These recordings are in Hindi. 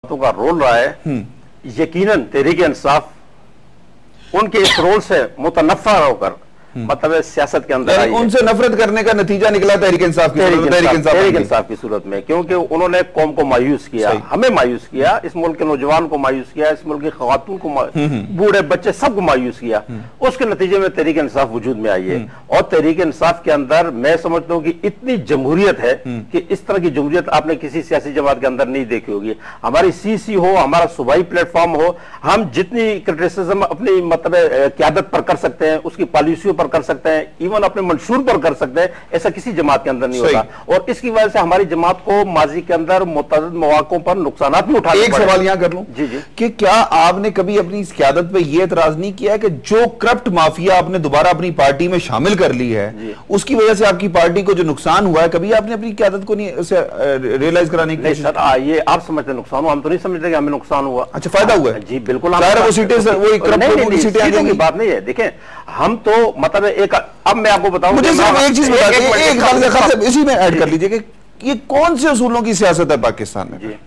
का रोल रहा है, यकीनन तहरीक इंसाफ उनके इस रोल से मुतनफ़्फ़र होकर मतलब सियासत के अंदर उनसे नफरत करने का नतीजा निकला तहरीक इंसाफ की सूरत में, क्योंकि उन्होंने कौम को मायूस किया, हमें मायूस किया, इस मुल्क के नौजवान को मायूस किया, इस मुल्क की खवातून को, बूढ़े बच्चे सबको मायूस किया। उसके नतीजे में तहरीक इंसाफ वजूद में आई है। और तहरीक इंसाफ के अंदर मैं समझता हूँ कि इतनी जमहूरियत है कि इस तरह की जमहूरियत आपने किसी सियासी जमात के अंदर नहीं देखी होगी। हमारी सीसी हो, हमारा सूबाई प्लेटफॉर्म हो, हम जितनी क्रिटिसिज्म अपनी मतलब क्यादत पर कर सकते हैं, उसकी पॉलिसियों पर कर सकते हैं, इवन अपने मंशूर पर कर सकते हैं, ऐसा किसी जमात के अंदर नहीं होता। और इसकी वजह से हमारी जमात को माजी के अंदर मुतअद्दिद मौक़ों पर नुकसान भी उठाने पड़े। एक सवाल यहां कर लूं जी जी कि क्या आपने कभी अपनी इस क़यादत पे यह एतराज नहीं किया कि जो करप्ट माफिया आपने दोबारा अपनी पार्टी में शामिल कर ली है, उसकी वजह से आपकी पार्टी को जो नुकसान हुआ है, कभी आपने अपनी क़यादत को नहीं उसे रियलाइज कराने की? सर ये आप समझते नुकसान हुआ, हम तो नहीं समझते कि हमें नुकसान हुआ। अच्छा, फायदा हुआ है? जी बिल्कुल, वो सीटें सीटें की बात नहीं है। देखें हम तो मतलब एक, अब मैं आपको बताऊं, मुझे सिर्फ एक चीज बताइए, इसी में ऐड कर लीजिए कि ये कौन से उसूलों की सियासत है पाकिस्तान में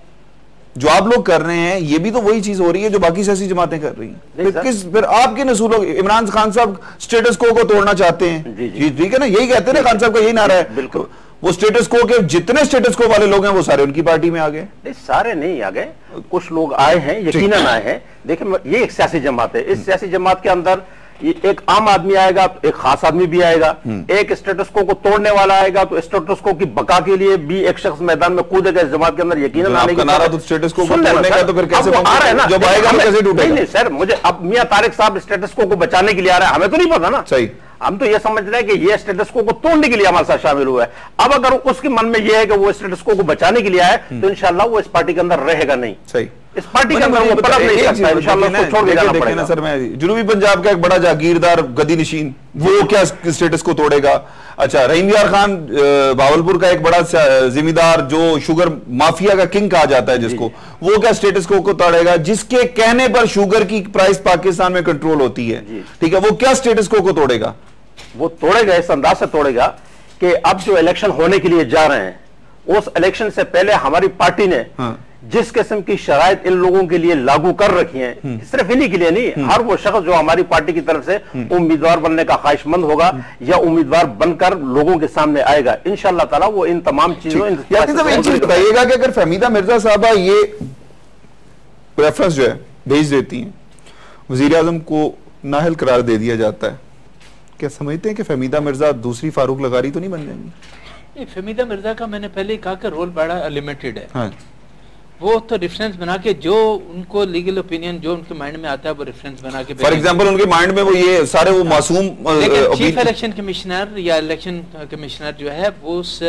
जो आप लोग कर रहे हैं? ये भी तो वही चीज हो रही है जो बाकी सियासी जमातें कर रही हैं। फिर आपके नसूलों, इमरान खान साहब स्टेटस को तोड़ना चाहते हैं, ठीक है ना, यही कहते हैं ना, खान साहब का यही नारा है। बिल्कुल, वो स्टेटस को के जितने स्टेटस को वाले लोग हैं वो सारे उनकी पार्टी में आ गए। नहीं, सारे नहीं आ गए, कुछ लोग आए हैं, यकीनन आए हैं। देखिए ये एक सियासी जमात है, इस सियासी जमात के अंदर एक आम आदमी आएगा, एक खास आदमी भी आएगा, एक स्टेटस को तोड़ने वाला आएगा, तो स्टेटस को की बका के लिए भी एक शख्स मैदान में कूदेगा इस जमात के अंदर, यकीनन आने की नारा। तो स्टेटस को तोड़ने का तो फिर कैसे आ रहा है ना, जब आएगा कैसे टूटेगा? नहीं सर, मुझे अब मियां तारिक साहब स्टेटस को बचाने के लिए आ रहा है, हमें तो नहीं पता ना। सही, हम तो ये समझ रहे हैं कि ये स्टेटस को तोड़ने के लिए हमारे साथ शामिल हुआ है। अब अगर उसके मन में ये है कि वो स्टेटस को बचाने के लिए आए, तो इंशाल्लाह वो इस पार्टी के अंदर रहेगा नहीं। सही, इस पार्टी के अंदर वो पलट नहीं सकता, इंशाल्लाह उसको छोड़ के जाना पड़ेगा। सर, मैं जुनूबी पंजाब का एक बड़ा जागीरदार गदी नशीन, वो क्या स्टेटस को तोड़ेगा? अच्छा, रहीम यार खान भावलपुर का एक बड़ा जिम्मेदार जो शुगर माफिया का किंग कहा जाता है जिसको, वो क्या स्टेटस को तोड़ेगा? जिसके कहने पर शुगर की प्राइस पाकिस्तान में कंट्रोल होती है, ठीक है, वो क्या स्टेटस को तोड़ेगा? वो तोड़ेगा इस अंदाज से तोड़ेगा कि अब जो इलेक्शन होने के लिए जा रहे हैं, उस इलेक्शन से पहले हमारी पार्टी ने जिस किस्म की शराइत इन लोगों के लिए लागू कर रखी हैं, सिर्फ इन्हीं के लिए नहीं, हर वो शख्स जो हमारी पार्टी की तरफ से उम्मीदवार बनने का ख्वाहिशमंद होगा या उम्मीदवार बनकर लोगों के सामने आएगा, इंशाअल्लाह ताला वो इन तमाम चीजों। एक चीज बताइएगा कि अगर फहमीदा मिर्जा साहबा ये प्रेफरेंस जो है भेज देती हैं, वजीर आजम को नाअहल करार दे दिया जाता है, क्या समझते हैं कि फहमीदा मिर्जा दूसरी फारूक लगारी तो नहीं बन जाएंगी? फहमीदा मिर्जा का मैंने पहले ही कहा कि रोल बड़ा लिमिटेड है। हाँ, वो तो रेफरेंस बना के जो उनको लीगल ओपिनियन जो उनके माइंड में आता है वो रेफरेंस बना के, फॉर एग्जांपल उनके माइंड में वो ये सारे वो मासूम, चीफ इलेक्शन कमिश्नर या इलेक्शन कमिश्नर जो है वो उस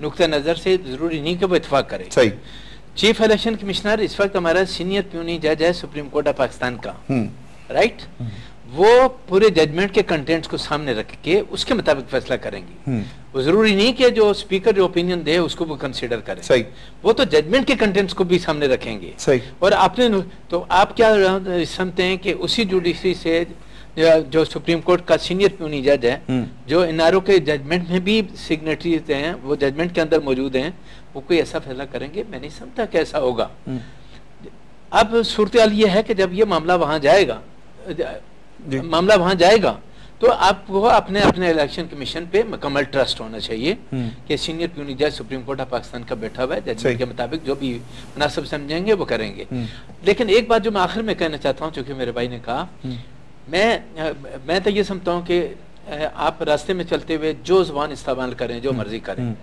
नुक्ता नजर से जरूरी नहीं कि वो इत्तेफाक करे। सही, चीफ इलेक्शन कमिश्नर इस वक्त हमारा सीनियर प्यूनी जज है सुप्रीम कोर्ट ऑफ पाकिस्तान का, राइट? वो पूरे जजमेंट के कंटेंट्स को सामने रख के उसके मुताबिक फैसला करेंगी। वो जरूरी नहीं कि जो स्पीकर जो ओपिनियन दे उसको वो कंसीडर करें। सही, वो तो जजमेंट के कंटेंट्स को भी सामने रखेंगे। सही, और आपने तो आप क्या समझते हैं कि उसी जुडिशरी से जो सुप्रीम कोर्ट का सीनियर प्यूनी जज है, जो एनआरओ के जजमेंट में भी सिग्नेटरीज हैं, वो जजमेंट के अंदर मौजूद हैं, वो कोई ऐसा फैसला करेंगे? मैं नहीं समझता कि ऐसा होगा। अब सूरत ये है कि जब ये मामला वहां जाएगा तो आपको अपने अपने इलेक्शन कमीशन पे मुकम्मल ट्रस्ट होना चाहिए कि सीनियर प्यूनी जज सुप्रीम कोर्ट ऑफ पाकिस्तान का बैठा हुआ है, जजमेंट के मुताबिक जो भी मुनासिब समझेंगे वो करेंगे। लेकिन एक बात जो मैं आखिर में कहना चाहता हूँ, चूंकि मेरे भाई ने कहा, मैं तो ये समझता हूँ कि आप रास्ते में चलते हुए जो ज़बान इस्तेमाल करें, जो मर्जी करें,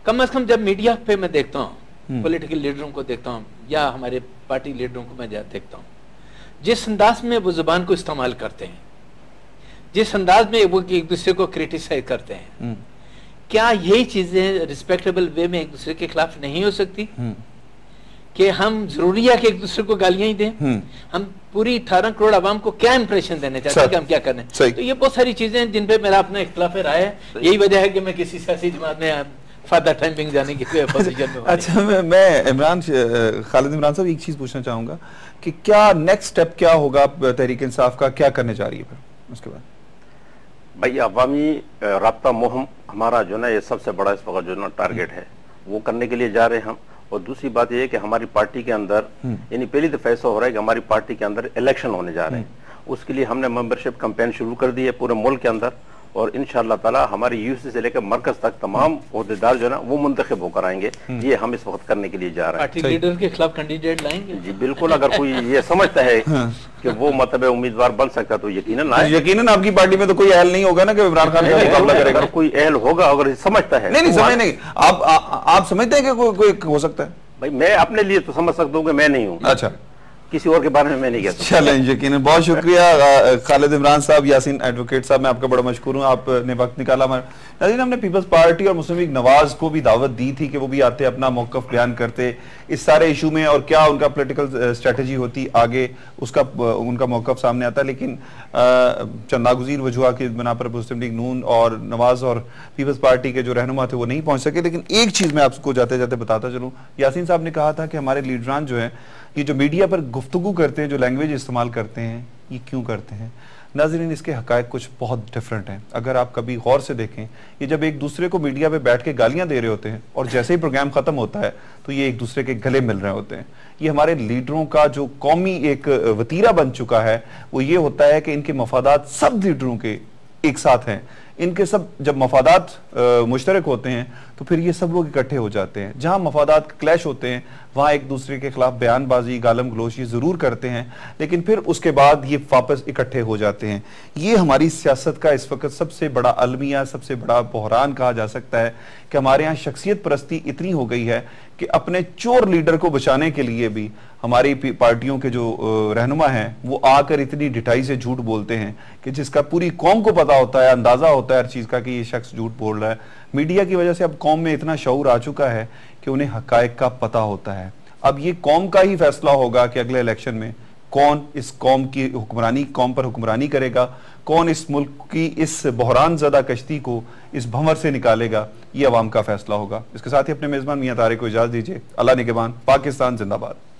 कम से कम जब मीडिया पे मैं देखता हूँ, पॉलिटिकल लीडरों को देखता हूँ या हमारे पार्टी लीडरों को मैं देखता हूँ, जिस अंदाज में वो जुबान को इस्तेमाल करते हैं, जिस अंदाज में वो एक दूसरे को क्रिटिसाइज करते हैं, क्या यही चीजें रिस्पेक्टेबल वे में एक दूसरे के खिलाफ नहीं हो सकती? कि हम जरूरी है कि एक दूसरे को गालियां ही दें? हम पूरी 18 करोड़ आवाम को क्या इंप्रेशन देने चाहते हैं कि हम क्या करने? तो ये बहुत सारी चीजें हैं जिन पे मेरा अपना इख्तिलाफ राय है। यही वजह है कि मैं किसी सियासी जमात में फादर टाइमिंग जाने की पोजीशन में। अच्छा, मैं खालिद इमरान साहब एक चीज पूछना चाहूंगा कि क्या नेक्स्ट स्टेप क्या होगा तहरीक इंसाफ का, क्या करने जा रही है फिर उसके बाद? भाई अवामी राब्ता मुहिम हमारा जो ना ये सबसे बड़ा इस वक्त जो ना टारगेट है, वो करने के लिए जा रहे हैं हम। और दूसरी बात यह है कि हमारी पार्टी के अंदर यानी पहली तो फैसला हो रहा है कि हमारी पार्टी के अंदर इलेक्शन होने जा रहे हैं। उसके लिए हमने मेंबरशिप कैंपेन शुरू कर दी है पूरे मुल्क के अंदर, और इंशाअल्लाह ताला हमारी यूसी से लेकर मरकज तक तमाम ओहदेदार जो है ना वो मुंतखब होकर आएंगे। ये हम इस वक्त करने के लिए जा रहे हैं। पार्टी लीडर के खिलाफ कैंडिडेट लाएंगे? जी बिल्कुल, अगर कोई ये समझता है कि वो मतलब उम्मीदवार बन सकता तो यकीनन आए। यकीनन आपकी पार्टी में तो कोई अहल नहीं होगा ना कि इमरान खान का मुकाबला करेगा। अगर कोई अहल होगा, अगर समझता है नहीं समझ नहीं, आप समझते हैं कि कोई हो सकता है? भाई मैं अपने लिए तो समझ सकता हूँ कि मैं नहीं हूँ। अच्छा, किसी और के बारे में मैं नहीं कहता। चलें, यकीनन बहुत शुक्रिया खालिद इमरान साहब, यासीन एडवोकेट साहब, मैं आपका बड़ा मशकूर हूँ, आपने वक्त निकाला। नाज़रीन, हमने पीपल्स पार्टी और मुस्लिम लीग नवाज को भी दावत दी थी कि वो भी आते अपना मौक़िफ़ बयान करते इस सारे इशू में और क्या उनका पॉलिटिकल स्ट्रेटजी होती आगे, उसका उनका मौक़िफ़ सामने आता, लेकिन चंद नागुज़ीर वजूहा की बिना पर मुस्लिम लीग नून और नवाज और पीपल्स पार्टी के जो रहनुमा थे वो नहीं पहुंच सके। लेकिन एक चीज़ मैं आपको जाते जाते बताता चलूँ, यासीन साहब ने कहा था कि हमारे लीडरान जो है ये जो मीडिया पर गुफ्तगू करते हैं, जो लैंग्वेज इस्तेमाल करते हैं, ये क्यों करते हैं? नाज़रीन, इसके हक़ाइक़ कुछ बहुत डिफरेंट हैं। अगर आप कभी गौर से देखें, ये जब एक दूसरे को मीडिया पे बैठ के गालियां दे रहे होते हैं और जैसे ही प्रोग्राम खत्म होता है तो ये एक दूसरे के गले मिल रहे होते हैं। ये हमारे लीडरों का जो कौमी एक वतीरा बन चुका है वो ये होता है कि इनके मफादात सब लीडरों के एक साथ हैं। इनके सब जब मफादात मुश्तरक होते हैं तो फिर ये सब लोग इकट्ठे हो जाते हैं। जहां मफादात क्लैश होते हैं वहां एक दूसरे के खिलाफ बयानबाजी, गालम गलोच ये जरूर करते हैं, लेकिन फिर उसके बाद ये वापस इकट्ठे हो जाते हैं। ये हमारी सियासत का इस वक्त सबसे बड़ा अलमिया, सबसे बड़ा बहरान कहा जा सकता है कि हमारे यहाँ शख्सियत परस्ती इतनी हो गई है कि अपने चोर लीडर को बचाने के लिए भी हमारी पार्टियों के जो रहनुमा हैं वो आकर इतनी डिटाई से झूठ बोलते हैं कि जिसका पूरी कौम को पता होता है, अंदाजा होता है हर चीज का कि ये शख्स झूठ बोल रहा है। मीडिया की वजह से अब कौम में इतना शऊर आ चुका है कि उन्हें हकायक का पता होता है। अब ये कौम का ही फैसला होगा कि अगले इलेक्शन में कौन इस कौम की हुक्मरानी, कौम पर हुक्मरानी करेगा, कौन इस मुल्क की इस बहरान ज़दा कश्ती को इस भंवर से निकालेगा, ये अवाम का फैसला होगा। इसके साथ ही अपने मेजबान मियां तारिक को इजाजत दीजिए। अल्लाह निगहबान। पाकिस्तान जिंदाबाद।